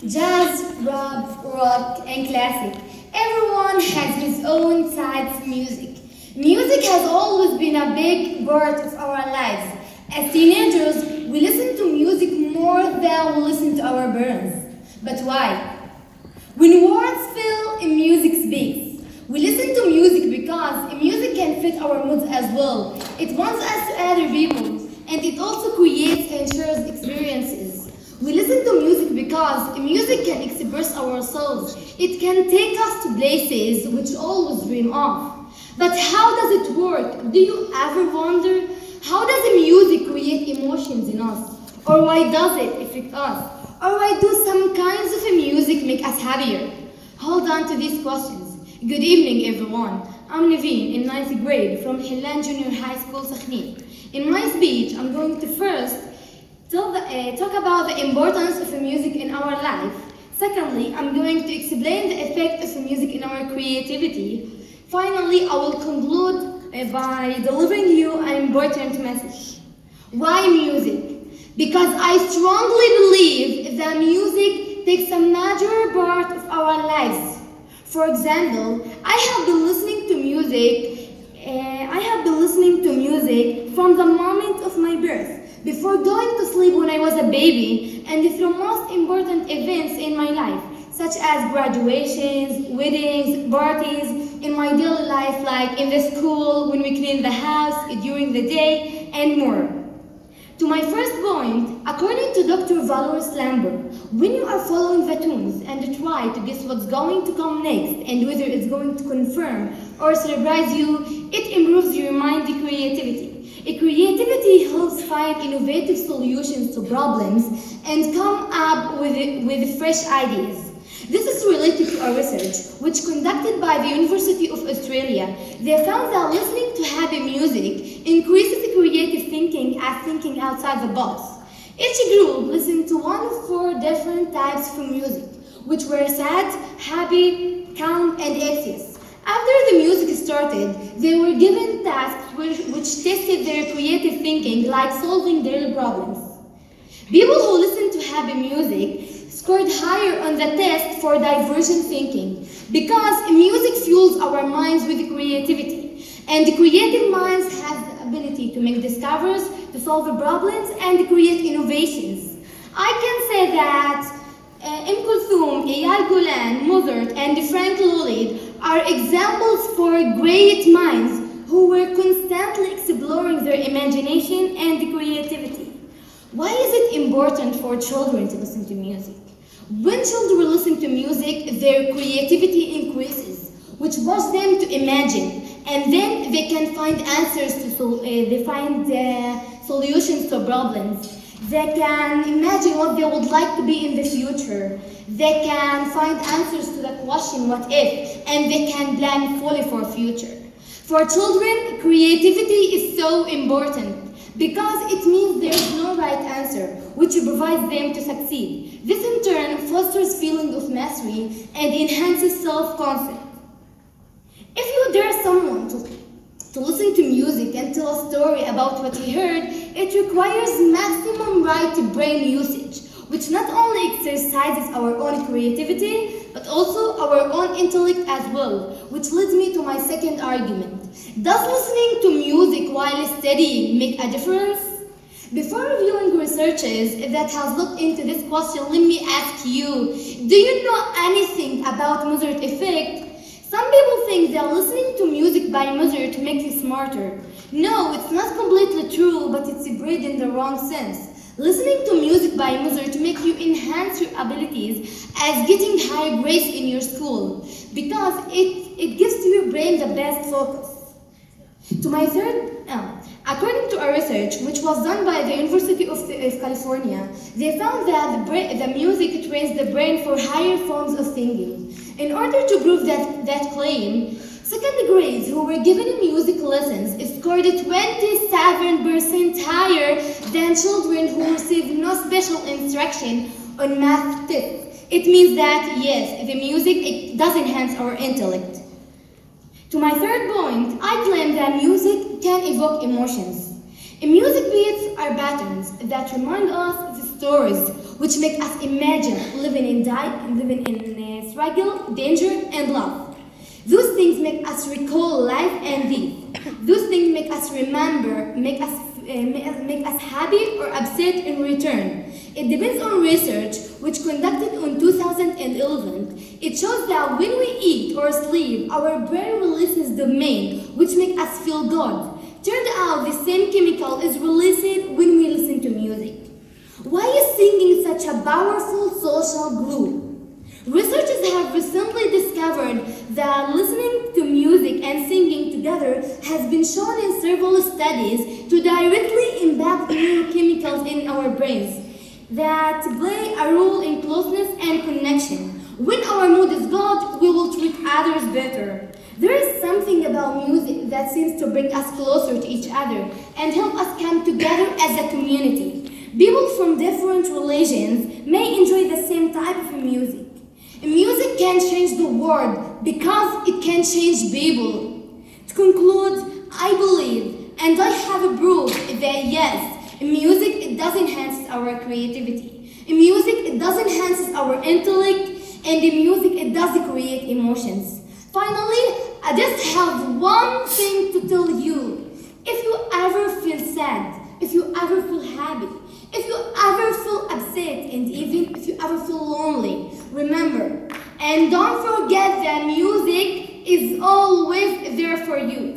Jazz, rap, rock, and classic. Everyone has his own side of music. Music has always been a big part of our lives. As teenagers, we listen to music more than we listen to our parents. But why? When words fail, music speaks. We listen to music because music can fit our moods as well. It bonds us to other people, and it also creates and shares experiences. We listen to music because music can express ourselves. It can take us to places which we always dream of. But how does it work? Do you ever wonder? How does the music create emotions in us? Or why does it affect us? Or why do some kinds of music make us happier? Hold on to these questions. Good evening, everyone. I'm Neven in 9th grade from Hillan Junior High School, Sachin. In my speech, I'm going to first talk about the importance of music in our life. Secondly, I'm going to explain the effect of music in our creativity. Finally, I will conclude by delivering you an important message. Why music? Because I strongly believe that music takes a major part of our lives. For example, I have been listening to music from the moment of my birth, before going to sleep when I was a baby, and through most important events in my life, such as graduations, weddings, parties, in my daily life, like in the school, when we clean the house, during the day, and more. To my first point, according to Dr. Valois Lambert, when you are following the tunes and try to guess what's going to come next and whether it's going to confirm or surprise you, it improves your mind creativity. Creativity helps find innovative solutions to problems and come up with fresh ideas. This is related to a research which conducted by the University of Australia. They found that listening to happy music increases creative thinking as thinking outside the box. Each group listened to one of 4 different types of music, which were sad, happy, calm, and anxious. After the music started, they were given tasks which tested their creative thinking, like solving daily problems. People who listened to happy music scored higher on the test for divergent thinking because music fuels our minds with creativity, and the creative minds have the ability to make discoveries, to solve problems, and create innovations. I can say that Kulthum, Eyal Golan, Mozart, and Frank Lloyd are examples for great minds who were constantly exploring their imagination and creativity. Why is it important for children to listen to music? When children listen to music, their creativity increases, which pushes them to imagine, and then they can find answers to solutions to problems. They can imagine what they would like to be in the future. They can find answers to the question, what if? And they can plan fully for future. For children, creativity is so important because it means there is no right answer, which provides them to succeed. This in turn fosters feeling of mastery and enhances self-concept. If you dare someone to listen to music and tell a story about what he heard, it requires maximum right brain usage, which not only exercises our own creativity, but also our own intellect as well, which leads me to my second argument. Does listening to music while studying make a difference? Before reviewing researches that have looked into this question, let me ask you, do you know anything about Mozart effect? Some people think that listening to music by Mozart makes you smarter. No, it's not completely true, but it's spread in the wrong sense. Listening to music by Mozart makes you enhance your abilities as getting high grades in your school because it gives to your brain the best focus. To my third, according to a research which was done by the University of California, they found that the music trains the brain for higher forms of thinking. In order to prove that claim, second grades who were given music lessons scored 27% higher than children who received no special instruction on math tests. It means that, yes, the music, it does enhance our intellect. To my third point, I claim that music can evoke emotions. Music are patterns that remind us of stories which make us imagine living in struggle, danger, and love. Those things make us recall life and death. Those things make us remember, make us happy or upset in return. It depends on research which conducted in 2011. It shows that when we eat or sleep, our brain releases dopamine, which makes us feel good. Turned out the same chemical is released when we listen to music. Why is singing such a powerful social glue? Researchers have recently discovered that listening to music and singing together has been shown in several studies to directly impact neurochemicals in our brains that play a role in closeness and connection. When our mood is good, we will treat others better. There is something about music that seems to bring us closer to each other and help us come together as a community. People from different religions may enjoy the same type of music. Music can change the world because it can change people. To conclude, I believe and I have a proof that yes, music it does enhance our creativity. In music it does enhance our intellect, and in music it does create emotions. Finally, I just have one thing to tell you. If you ever feel sad, if you ever feel happy, if you ever feel upset, and even if you ever feel lonely, remember, and don't forget that music is always there for you.